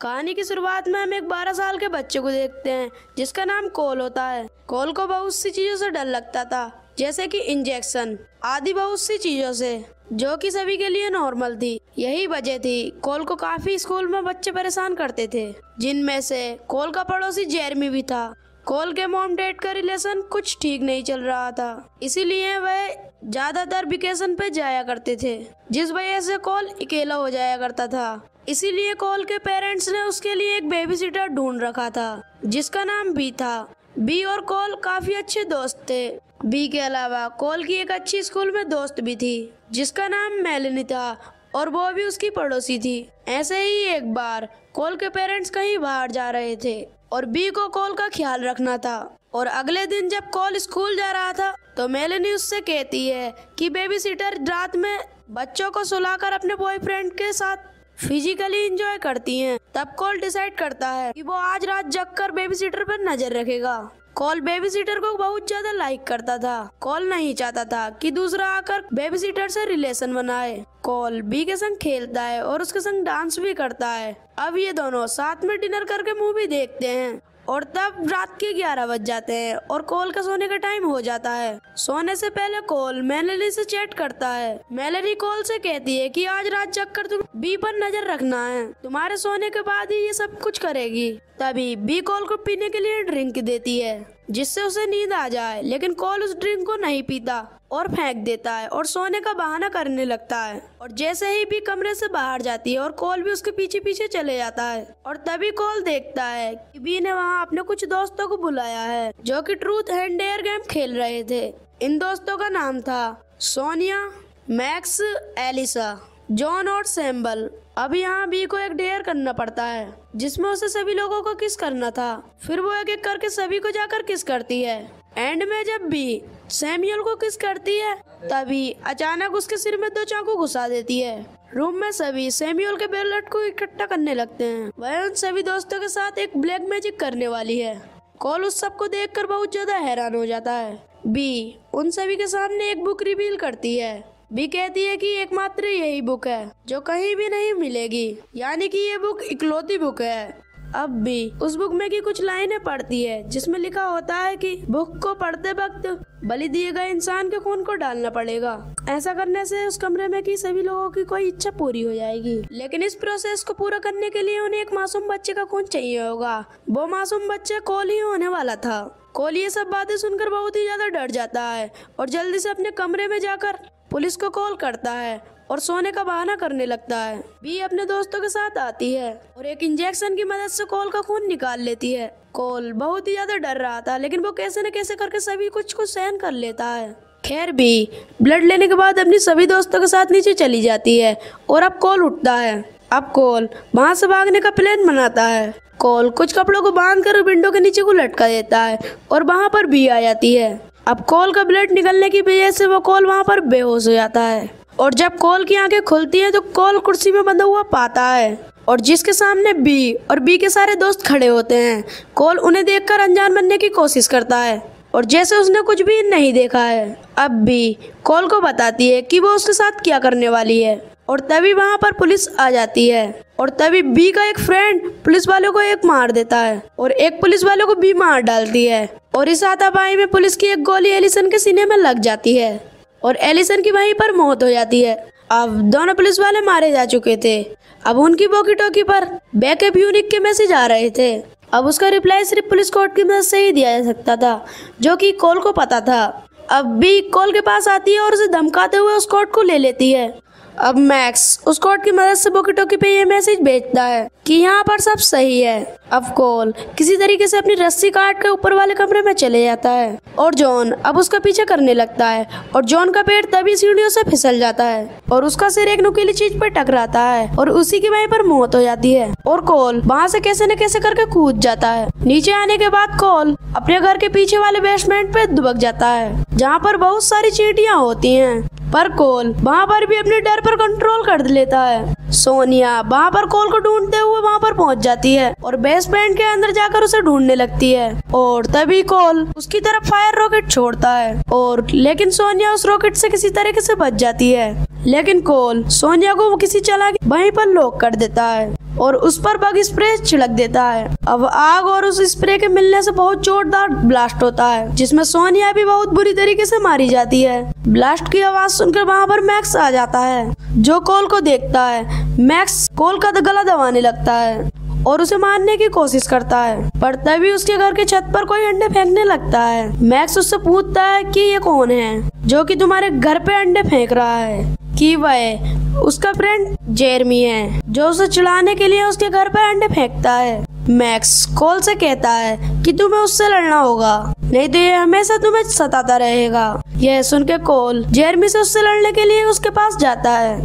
कहानी की शुरुआत में हम एक 12 साल के बच्चे को देखते हैं जिसका नाम कोल होता है। कोल को बहुत सी चीजों से डर लगता था, जैसे कि इंजेक्शन आदि बहुत सी चीजों से, जो कि सभी के लिए नॉर्मल थी। यही वजह थी कोल को काफी स्कूल में बच्चे परेशान करते थे, जिनमें से कोल का पड़ोसी जेरमी भी था। कोल के मॉम डैड का रिलेशन कुछ ठीक नहीं चल रहा था, इसीलिए वह ज्यादातर वेकेशन पे जाया करते थे, जिस वजह से कोल अकेला हो जाया करता था। इसीलिए कोल के पेरेंट्स ने उसके लिए एक बेबी सिटर ढूंढ रखा था, जिसका नाम बी था। बी और कोल काफी अच्छे दोस्त थे। बी के अलावा कोल की एक अच्छी स्कूल में दोस्त भी थी, जिसका नाम मेलेनी था, और वो भी उसकी पड़ोसी थी। ऐसे ही एक बार कोल के पेरेंट्स कहीं बाहर जा रहे थे और बी को कोल का ख्याल रखना था। और अगले दिन जब कोल स्कूल जा रहा था तो मेलेनी उससे कहती है कि बेबी सिटर रात में बच्चों को सुलाकर अपने बॉयफ्रेंड के साथ फिजिकली एंजॉय करती हैं। तब कोल डिसाइड करता है कि वो आज रात जगकर बेबी सिटर पर नजर रखेगा। कोल बेबी सिटर को बहुत ज्यादा लाइक करता था। कोल नहीं चाहता था कि दूसरा आकर बेबी सिटर से रिलेशन बनाए। कोल बी के संग खेलता है और उसके संग डांस भी करता है। अब ये दोनों साथ में डिनर करके मूवी देखते हैं और तब रात के 11 बज जाते हैं और कोल का सोने का टाइम हो जाता है। सोने से पहले कोल मेलेनी से चैट करता है। मेलेनी कोल से कहती है कि आज रात जगकर तुम बी पर नजर रखना है, तुम्हारे सोने के बाद ही ये सब कुछ करेगी। तभी बी कोल को पीने के लिए ड्रिंक देती है, जिससे उसे नींद आ जाए, लेकिन कोल उस ड्रिंक को नहीं पीता और फेंक देता है और सोने का बहाना करने लगता है। और जैसे ही बी कमरे से बाहर जाती है और कोल भी उसके पीछे पीछे चले जाता है। और तभी कोल देखता है कि बी ने वहाँ अपने कुछ दोस्तों को बुलाया है, जो कि ट्रूथ एंड डेयर गेम खेल रहे थे। इन दोस्तों का नाम था सोनिया, मैक्स, एलिसा, जॉन और सैम्बल। अब यहाँ बी को एक डेयर करना पड़ता है, जिसमें उसे सभी लोगों को किस करना था। फिर वो एक एक करके सभी को जाकर किस करती है। एंड में जब बी सैमुअल को किस करती है, तभी अचानक उसके सिर में 2 चाकू घुसा देती है। रूम में सभी सैमुअल के ब्लेड को इकट्ठा करने लगते हैं। वह उन सभी दोस्तों के साथ एक ब्लैक मैजिक करने वाली है। कोल उस सब को देखकर बहुत ज्यादा हैरान हो जाता है। बी उन सभी के सामने एक बुक रिवील करती है। बी कहती है कि एकमात्र यही बुक है जो कहीं भी नहीं मिलेगी, यानी कि ये बुक इकलौती बुक है। अब भी उस बुक में की कुछ लाइनें पढ़ती है, जिसमें लिखा होता है कि बुक को पढ़ते वक्त बलि दिए गए इंसान के खून को डालना पड़ेगा। ऐसा करने से उस कमरे में की सभी लोगों की कोई इच्छा पूरी हो जाएगी, लेकिन इस प्रोसेस को पूरा करने के लिए उन्हें एक मासूम बच्चे का खून चाहिए होगा। वो मासूम बच्चा कोल ही होने वाला था। कोल ये सब बातें सुनकर बहुत ही ज्यादा डर जाता है और जल्दी से अपने कमरे में जाकर पुलिस को कॉल करता है और सोने का बहाना करने लगता है। बी अपने दोस्तों के साथ आती है और एक इंजेक्शन की मदद से कोल का खून निकाल लेती है। कोल बहुत ही ज्यादा डर रहा था, लेकिन वो कैसे न कैसे करके सभी कुछ को सहन कर लेता है। खैर बी ब्लड लेने के बाद अपनी सभी दोस्तों के साथ नीचे चली जाती है और अब कोल उठता है। अब कोल वहाँ से भागने का प्लान बनाता है। कोल कुछ कपड़ों को बांधकर विंडो के नीचे को लटका देता है और वहाँ पर बी आ जाती है। अब कोल का ब्लड निकलने की वजह से वो कोल वहाँ पर बेहोश हो जाता है और जब कोल की आंखें खुलती हैं तो कोल कुर्सी में बंधा हुआ पाता है और जिसके सामने बी और बी के सारे दोस्त खड़े होते हैं। कोल उन्हें देखकर अनजान बनने की कोशिश करता है और जैसे उसने कुछ भी नहीं देखा है। अब बी कोल को बताती है कि वो उसके साथ क्या करने वाली है और तभी वहाँ पर पुलिस आ जाती है और तभी बी का एक फ्रेंड पुलिस वालों को एक मार देता है और एक पुलिस वाले को बी मार डालती है और इस हाथापाई में पुलिस की एक गोली एलिसन के सीने में लग जाती है और एलिसन की वहीं पर मौत हो जाती है। अब दोनों पुलिस वाले मारे जा चुके थे। अब उनकी वॉकी टॉकी पर बैकअप यूनिट के मैसेज आ रहे थे। अब उसका रिप्लाई सिर्फ पुलिस कोर्ट की मदद से ही दिया जा सकता था, जो कि कोल को पता था। अब बी कोल के पास आती है और उसे धमकाते हुए उस कोर्ट को ले लेती है। अब मैक्स उस कोर्ट की मदद से वॉकी टॉकी पे ये मैसेज भेजता है कि यहाँ पर सब सही है। अब कोल किसी तरीके से अपनी रस्सी काट कर ऊपर वाले कमरे में चले जाता है और जॉन अब उसका पीछे करने लगता है और जॉन का पैर तभी सीढ़ियों से फिसल जाता है और उसका सिर एक नुकीली चीज पर टकराता है और उसी की वहीं पर मौत हो जाती है और कोल वहाँ से कैसे न कैसे करके कूद जाता है। नीचे आने के बाद कोल अपने घर के पीछे वाले बेसमेंट पे दुबक जाता है, जहाँ पर बहुत सारी चींटियाँ होती हैं, पर कोल वहाँ पर भी अपने डर पर कंट्रोल कर लेता है। सोनिया वहाँ पर कोल को ढूंढते हुए वहाँ पर पहुँच जाती है और बेसमेंट के अंदर जाकर उसे ढूंढने लगती है और तभी कोल उसकी तरफ फायर रॉकेट छोड़ता है और लेकिन सोनिया उस रॉकेट से किसी तरीके से बच जाती है। लेकिन कोल सोनिया को किसी चालाकी वहीं पर लॉक कर देता है और उस पर बग स्प्रे छिड़क देता है। अब आग और उस स्प्रे के मिलने से बहुत जोरदार ब्लास्ट होता है, जिसमें सोनिया भी बहुत बुरी तरीके से मारी जाती है। ब्लास्ट की आवाज सुनकर वहाँ पर मैक्स आ जाता है, जो कोल को देखता है। मैक्स कोल का गला दबाने लगता है और उसे मारने की कोशिश करता है, पर तभी उसके घर की छत पर कोई अंडे फेंकने लगता है। मैक्स उससे पूछता है कि ये कौन है जो कि तुम्हारे घर पे अंडे फेंक रहा है, कि वह उसका फ्रेंड जेरमी है, जो उसे चिढ़ाने के लिए उसके घर पर अंडे फेंकता है। मैक्स कोल से कहता है कि तुम्हें उससे लड़ना होगा, नहीं तो ये हमेशा तुम्हें सताता रहेगा। यह सुन के कोल जेरमी से उससे लड़ने के लिए उसके पास जाता है,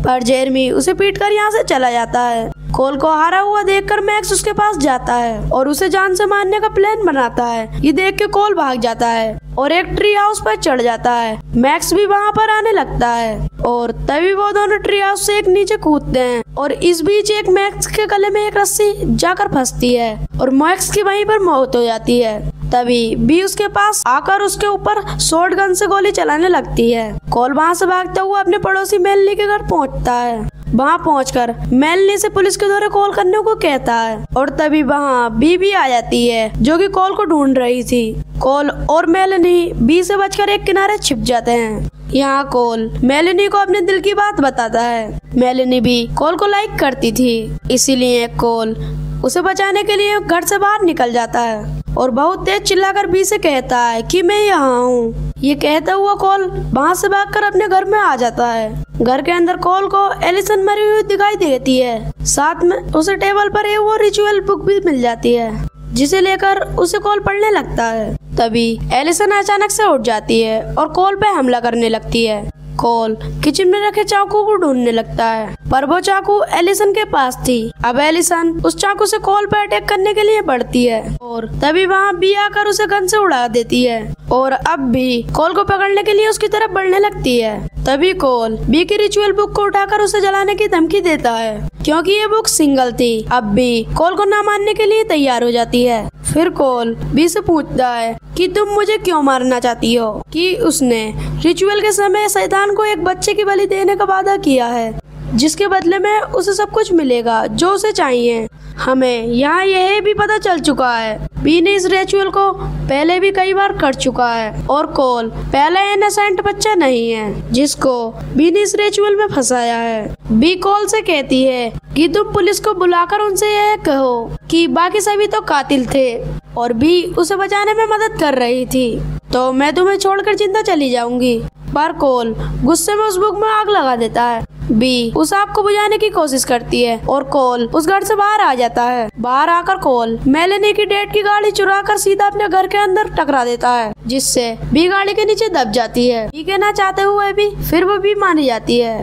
पर जेरमी उसे पीटकर यहाँ से चला जाता है। कोल को हारा हुआ देखकर मैक्स उसके पास जाता है और उसे जान से मारने का प्लान बनाता है। ये देख के कोल भाग जाता है और एक ट्री हाउस पर चढ़ जाता है। मैक्स भी वहाँ पर आने लगता है और तभी वो दोनों ट्री हाउस से एक नीचे कूदते हैं और इस बीच एक मैक्स के गले में एक रस्सी जाकर फंसती है और मैक्स की वहीं पर मौत हो जाती है। तभी बी उसके पास आकर उसके ऊपर शॉर्ट गन से गोली चलाने लगती है। कोल वहाँ से भागता हुआ अपने पड़ोसी मेलनी के घर पहुँचता है। वहाँ पहुंचकर मेलनी से पुलिस के द्वारा कॉल करने को कहता है और तभी वहाँ बी आ जाती है, जो कि कॉल को ढूंढ रही थी। कॉल और मेलनी बी से बचकर एक किनारे छिप जाते हैं। यहाँ कॉल मेलनी को अपने दिल की बात बताता है। मेलनी भी कॉल को लाइक करती थी, इसीलिए कॉल उसे बचाने के लिए घर से बाहर निकल जाता है और बहुत तेज चिल्लाकर बी से कहता है कि मैं यहाँ हूँ। ये कहता हुआ कॉल वहाँ से भागकर अपने घर में आ जाता है। घर के अंदर कॉल को एलिसन मरी हुई दिखाई देती है, साथ में उसे टेबल पर एक वो रिचुअल बुक भी मिल जाती है, जिसे लेकर उसे कॉल पढ़ने लगता है। तभी एलिसन अचानक से उठ जाती है और कॉल पे हमला करने लगती है। कॉल किचन में रखे चाकू को ढूंढने लगता है, पर वो चाकू एलिसन के पास थी। अब एलिसन उस चाकू से कॉल पर अटैक करने के लिए बढ़ती है और तभी वहाँ बी आकर उसे गन से उड़ा देती है और अब भी कॉल को पकड़ने के लिए उसकी तरफ बढ़ने लगती है। तभी कॉल बी की रिचुअल बुक को उठाकर उसे जलाने की धमकी देता है, क्योंकि ये बुक सिंगल थी। अब बी कॉल को न मारने के लिए तैयार हो जाती है। फिर कॉल बी से पूछता है कि तुम मुझे क्यों मारना चाहती हो, कि उसने रिचुअल के समय शैतान को एक बच्चे की बलि देने का वादा किया है, जिसके बदले में उसे सब कुछ मिलेगा जो उसे चाहिए। हमें यहाँ यह भी पता चल चुका है बी ने इस रिचुअल को पहले भी कई बार कर चुका है और कॉल पहला इनोसेंट बच्चा नहीं है जिसको बी ने इस रिचुअल में फंसाया है। बी कॉल से कहती है कि तुम पुलिस को बुलाकर उनसे यह कहो कि बाकी सभी तो कातिल थे और बी उसे बचाने में मदद कर रही थी, तो मैं तुम्हें छोड़कर जिंदा चली जाऊंगी। पर कॉल गुस्से में उस बुक में आग लगा देता है। बी उस आग को बुझाने की कोशिश करती है और कॉल उस घर से बाहर आ जाता है। बाहर आकर कॉल मेलेनी की डेट की गाड़ी चुराकर सीधा अपने घर के अंदर टकरा देता है, जिससे बी गाड़ी के नीचे दब जाती है। बी के ना चाहते हुए भी फिर वो भी मानी जाती है।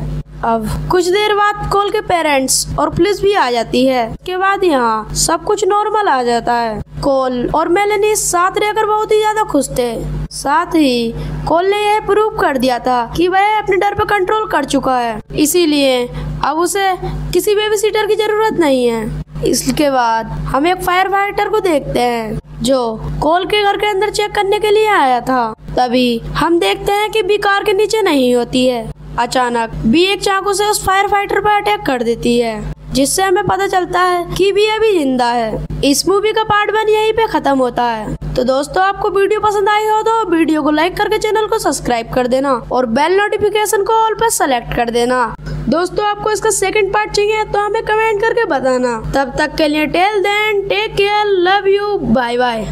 अब कुछ देर बाद कॉल के पेरेंट्स और पुलिस भी आ जाती है। के बाद यहाँ सब कुछ नॉर्मल आ जाता है। कॉल और मेलेनी साथ रहकर बहुत ही ज्यादा खुश थे। साथ ही कॉल ने यह प्रूव कर दिया था कि वह अपने डर पर कंट्रोल कर चुका है, इसीलिए अब उसे किसी बेबी सीटर की जरूरत नहीं है। इसके बाद हम एक फायर फाइटर को देखते हैं जो कॉल के घर के अंदर चेक करने के लिए आया था। तभी हम देखते हैं कि बी कार के नीचे नहीं होती है। अचानक बी एक चाकू से उस फायर फाइटर पर अटैक कर देती है, जिससे हमें पता चलता है कि बी अभी जिंदा है। इस मूवी का पार्ट 1 यहीं पे खत्म होता है। तो दोस्तों, आपको वीडियो पसंद आई हो तो वीडियो को लाइक करके चैनल को सब्सक्राइब कर देना और बेल नोटिफिकेशन को ऑल पर सेलेक्ट कर देना। दोस्तों, आपको इसका सेकंड पार्ट चाहिए तो हमें कमेंट करके बताना। तब तक के लिए till then take care, love you, bye bye.